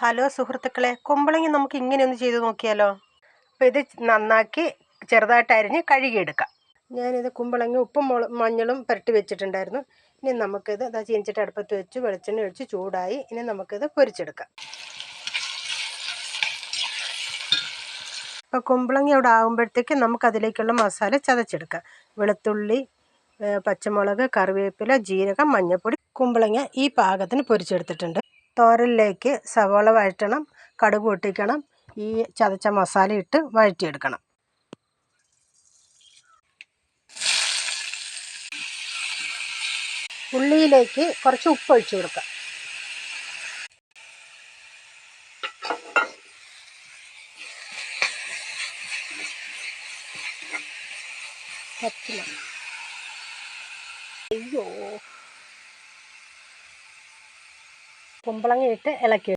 Hello സുഹൃത്തുക്കളെ, കുമ്പളങ്ങി നമുക്ക് ഇങ്ങനെ ഒന്ന് ചെയ്ത് നോക്കിയാലോ? അപ്പോൾ ഇത് നന്നാക്കി ചെറുതായിട്ട് അരിഞ്ഞ് കഴുകിയെടുക്കാം. ഞാനിത് കുമ്പളങ്ങി ഉപ്പും മഞ്ഞളും പുരട്ടി വെച്ചിട്ടുണ്ടായിരുന്നു. ഇനി നമുക്കിത് ചീനിച്ചിട്ട് അടുപ്പത്ത് വെച്ച് വെളിച്ചെണ്ണ ഒഴിച്ച് ചൂടായി. ഇനി നമുക്കിത് പൊരിച്ചെടുക്കാം. അപ്പോൾ കുമ്പളങ്ങി അവിടെ ആകുമ്പോഴത്തേക്ക് നമുക്കതിലേക്കുള്ള മസാല ചതച്ചെടുക്കാം. വെളുത്തുള്ളി, പച്ചമുളക്, കറിവേപ്പില, ജീരകം, മഞ്ഞൾപ്പൊടി. കുമ്പളങ്ങ ഈ പാകത്തിന് പൊരിച്ചെടുത്തിട്ടുണ്ട്. തോരനിലേക്ക് സവാള വഴറ്റണം, കടുക് പൊട്ടിക്കണം, ഈ ചതച്ച മസാല ഇട്ട് വഴറ്റിയെടുക്കണം. ഉള്ളിയിലേക്ക് കുറച്ച് ഉപ്പ് ഒഴിച്ചു കൊടുക്കാം. അയ്യോ, കുമ്പളങ്ങ ഇട്ട് ഇളക്കി.